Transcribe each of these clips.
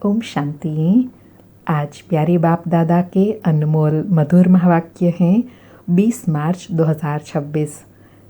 ओम शांति। आज प्यारे बाप दादा के अनमोल मधुर महावाक्य हैं 20 मार्च 2026।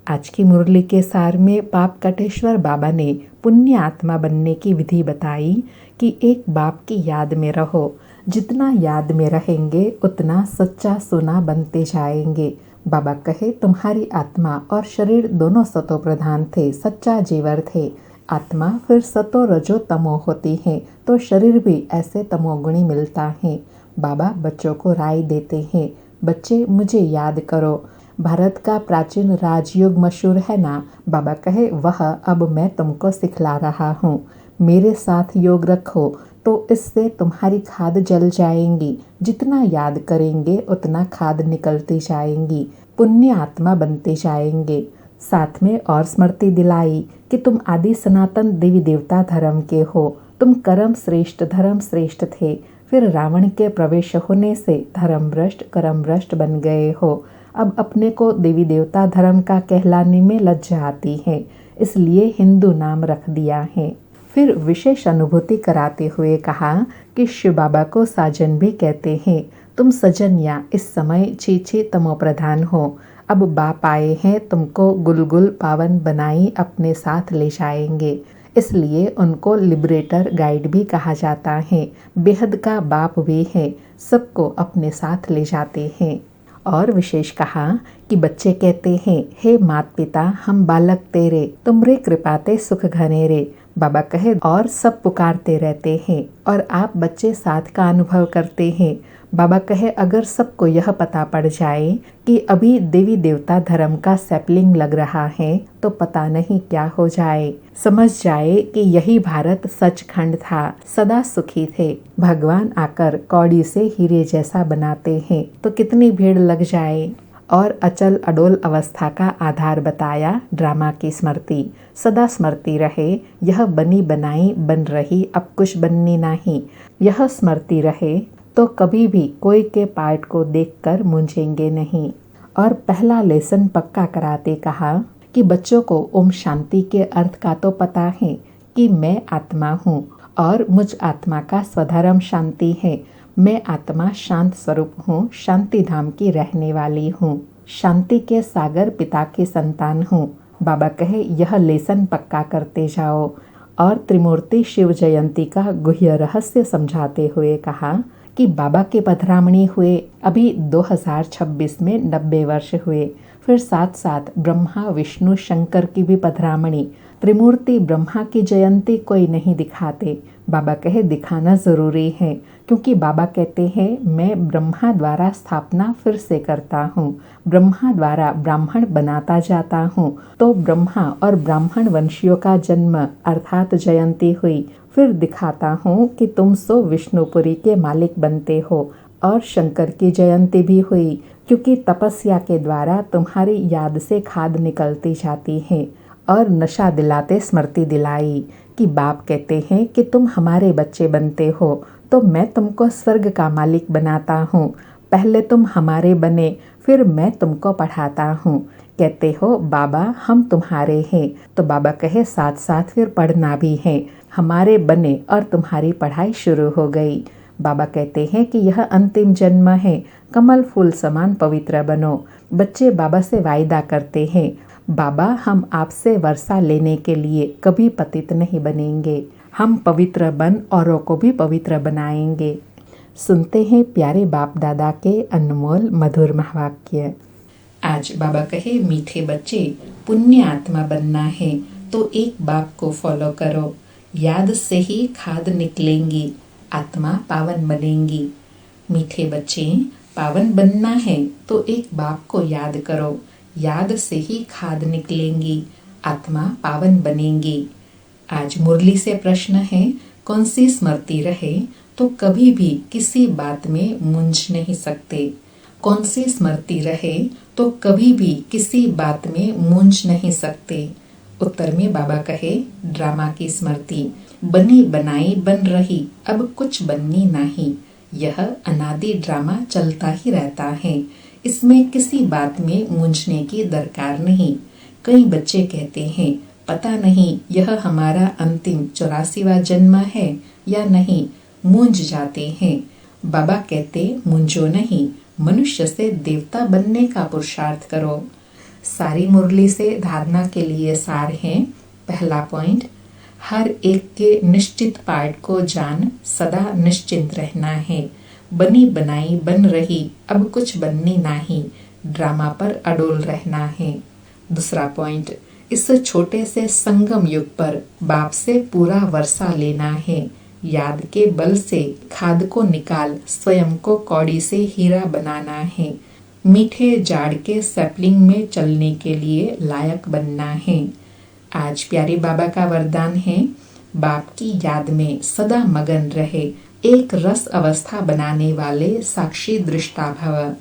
आज की मुरली के सार में पाप कटेश्वर बाबा ने पुण्य आत्मा बनने की विधि बताई कि एक बाप की याद में रहो। जितना याद में रहेंगे उतना सच्चा सोना बनते जाएंगे। बाबा कहे तुम्हारी आत्मा और शरीर दोनों सतो प्रधान थे, सच्चा जेवर थे। आत्मा फिर सतो रजो तमो होती है तो शरीर भी ऐसे तमोगुणी मिलता है। बाबा बच्चों को राय देते हैं, बच्चे मुझे याद करो। भारत का प्राचीन राजयोग मशहूर है ना। बाबा कहे वह अब मैं तुमको सिखला रहा हूँ। मेरे साथ योग रखो तो इससे तुम्हारी खाद जल जाएंगी। जितना याद करेंगे उतना खाद निकलती जाएंगी, पुण्य आत्मा बनते जाएंगे। साथ में और स्मृति दिलाई कि तुम आदि सनातन देवी देवता धर्म के हो। तुम कर्म श्रेष्ठ थे, फिर रावण के प्रवेश होने से धर्म भ्रष्ट कर्म भ्रष्ट बन गए हो। अब अपने को देवी देवता धर्म का कहलाने में लज्जा आती है, इसलिए हिंदू नाम रख दिया है। फिर विशेष अनुभूति कराते हुए कहा कि शिव बाबा को साजन भी कहते हैं। तुम सजन या इस समय छीछी तमो प्रधान हो। अब बाप आए हैं, तुमको गुलगुल पावन बनाई अपने साथ ले जाएंगे, इसलिए उनको लिबरेटर गाइड भी कहा जाता है। बेहद का बाप वे हैं, सबको अपने साथ ले जाते हैं। और विशेष कहा कि बच्चे कहते हैं, हे मात पिता हम बालक तेरे, तुमरे कृपाते सुख घने रे। बाबा कहे और सब पुकारते रहते हैं और आप बच्चे साथ का अनुभव करते हैं। बाबा कहे अगर सबको यह पता पड़ जाए कि अभी देवी देवता धर्म का सैपलिंग लग रहा है तो पता नहीं क्या हो जाए। समझ जाए कि यही भारत सचखंड था, सदा सुखी थे। भगवान आकर कौड़ी से हीरे जैसा बनाते हैं तो कितनी भीड़ लग जाए। और अचल अडोल अवस्था का आधार बताया ड्रामा की स्मृति। सदा स्मृति रहे, यह बनी बनाई बन रही अब कुछ बननी नहीं। यह स्मृति रहे तो कभी भी कोई के पार्ट को देखकर मूंझेंगे नहीं। और पहला लेसन पक्का कराते कहा कि बच्चों को ओम शांति के अर्थ का तो पता है कि मैं आत्मा हूँ और मुझ आत्मा का स्वधर्म शांति है। मैं आत्मा शांत स्वरूप हूँ, शांति धाम की रहने वाली हूँ, शांति के सागर पिता की संतान हूँ। बाबा कहे यह लेसन पक्का करते जाओ। और त्रिमूर्ति शिव जयंती का गुह्य रहस्य समझाते हुए कहा कि बाबा के पधरामणी हुए अभी 2026 में 90 वर्ष हुए। फिर साथ साथ ब्रह्मा विष्णु शंकर की भी पधरामणी। त्रिमूर्ति ब्रह्मा की जयंती कोई नहीं दिखाते। बाबा कहे दिखाना ज़रूरी है, क्योंकि बाबा कहते हैं मैं ब्रह्मा द्वारा स्थापना फिर से करता हूँ, ब्रह्मा द्वारा ब्राह्मण बनाता जाता हूँ। तो ब्रह्मा और ब्राह्मण वंशियों का जन्म अर्थात जयंती हुई। फिर दिखाता हूँ कि तुम सो विष्णुपुरी के मालिक बनते हो। और शंकर की जयंती भी हुई, क्योंकि तपस्या के द्वारा तुम्हारी याद से खाद निकलती जाती है। और नशा दिलाते स्मृति दिलाई कि बाप कहते हैं कि तुम हमारे बच्चे बनते हो तो मैं तुमको स्वर्ग का मालिक बनाता हूँ। पहले तुम हमारे बने, फिर मैं तुमको पढ़ाता हूँ। कहते हो बाबा हम तुम्हारे हैं, तो बाबा कहे साथ साथ फिर पढ़ना भी है। हमारे बने और तुम्हारी पढ़ाई शुरू हो गई। बाबा कहते हैं कि यह अंतिम जन्म है, कमल फूल समान पवित्र बनो। बच्चे बाबा से वायदा करते हैं, बाबा हम आपसे वर्षा लेने के लिए कभी पतित नहीं बनेंगे, हम पवित्र बन औरों को भी पवित्र बनाएंगे। सुनते हैं प्यारे बाप दादा के अनमोल मधुर महावाक्य। आज बाबा कहे मीठे बच्चे, पुण्य आत्मा बनना है तो एक बाप को फॉलो करो। याद से ही खाद निकलेंगी, आत्मा पावन बनेंगी। मीठे बच्चे, पावन बनना है तो एक बाप को याद करो। याद से ही खाद निकलेंगी, आत्मा पावन बनेंगी। आज मुरली से प्रश्न है, कौन सी स्मृति रहे तो कभी भी किसी बात में मूंझ नहीं सकते। कौन सी स्मृति रहे तो कभी भी किसी बात में मूंझ नहीं सकते। उत्तर में बाबा कहे ड्रामा की स्मृति। बनी बनाई बन रही अब कुछ बननी नहीं। यह अनादि ड्रामा चलता ही रहता है, इसमें किसी बात में मूंझने की दरकार नहीं। कई बच्चे कहते हैं पता नहीं यह हमारा अंतिम 84वां जन्म है या नहीं। मूंझ जाते हैं। बाबा कहते मूंझो नहीं, मनुष्य से देवता बनने का पुरुषार्थ करो। सारी मुरली से धारणा के लिए सार है। पहला पॉइंट, हर एक के निश्चित पार्ट को जान सदा निश्चिंत रहना है। बनी बनाई बन रही, अब कुछ बननी नहीं, ड्रामा पर अडोल रहना है। दूसरा पॉइंट, इस छोटे से संगम युग पर बाप से पूरा वर्षा लेना है। याद के बल से खाद को निकाल स्वयं को कौड़ी से हीरा बनाना है। मीठे जाड़ के सैपलिंग में चलने के लिए लायक बनना है। आज प्यारे बाबा का वरदान है, बाप की याद में सदा मगन रहे, एक रस अवस्था बनाने वाले साक्षी दृष्टा भव।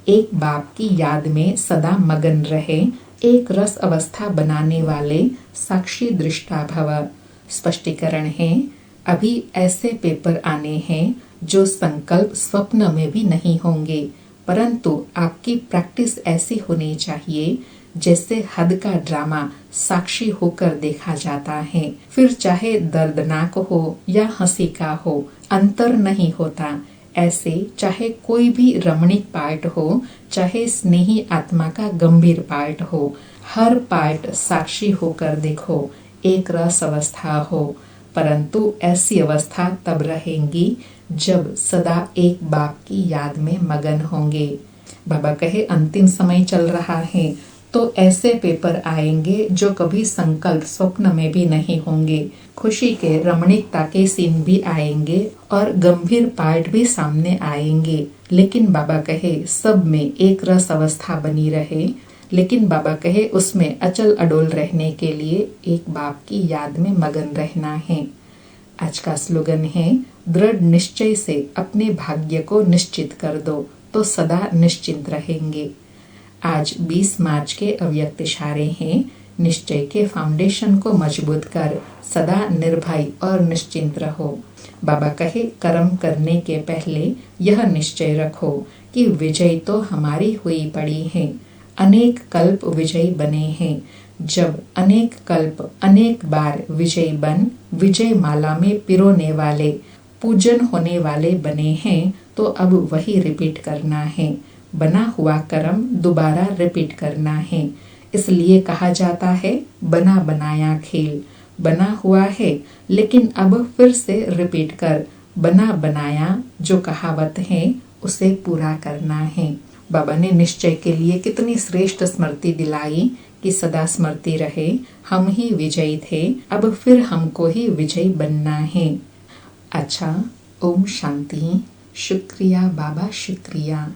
एक बाप की याद में सदा मगन रहे, एक रस अवस्था बनाने वाले साक्षी दृष्टा भव। स्पष्टीकरण है, अभी ऐसे पेपर आने हैं जो संकल्प स्वप्न में भी नहीं होंगे, परंतु आपकी प्रैक्टिस ऐसी होनी चाहिए जैसे हद का ड्रामा साक्षी होकर देखा जाता है। फिर चाहे दर्दनाक हो या हंसी का हो, अंतर नहीं होता। ऐसे चाहे कोई भी रमणीक पार्ट हो, चाहे स्नेही आत्मा का गंभीर पार्ट हो, हर पार्ट साक्षी होकर देखो, एक रस अवस्था हो। परंतु ऐसी अवस्था तब रहेंगी जब सदा एक बाप की याद में मगन होंगे। बाबा कहे अंतिम समय चल रहा है, तो ऐसे पेपर आएंगे जो कभी संकल्प स्वप्न में भी नहीं होंगे। खुशी के रमणीकता के सीन भी आएंगे और गंभीर पार्ट भी सामने आएंगे, लेकिन बाबा कहे सब में एक रस अवस्था बनी रहे। लेकिन बाबा कहे उसमें अचल अडोल रहने के लिए एक बाप की याद में मगन रहना है। आज का स्लोगन है, दृढ़ निश्चय से अपने भाग्य को निश्चित कर दो तो सदा निश्चिंत रहेंगे। आज 20 मार्च के अव्यक्त इशारे हैं, निश्चय के फाउंडेशन को मजबूत कर सदा निर्भय और निश्चिंत रहो। बाबा कहे कर्म करने के पहले यह निश्चय रखो कि विजय तो हमारी हुई पड़ी है। अनेक कल्प विजयी बने हैं। जब अनेक कल्प अनेक बार विजयी बन विजय माला में पिरोने वाले पूजन होने वाले बने हैं, तो अब वही रिपीट करना है। बना हुआ कर्म दोबारा रिपीट करना है। इसलिए कहा जाता है बना बनाया खेल। बना हुआ है लेकिन अब फिर से रिपीट कर बना बनाया जो कहावत है उसे पूरा करना है। बाबा ने निश्चय के लिए कितनी श्रेष्ठ स्मृति दिलाई कि सदा स्मृति रहे, हम ही विजयी थे, अब फिर हमको ही विजयी बनना है। अच्छा, ओम शांति। शुक्रिया बाबा, शुक्रिया।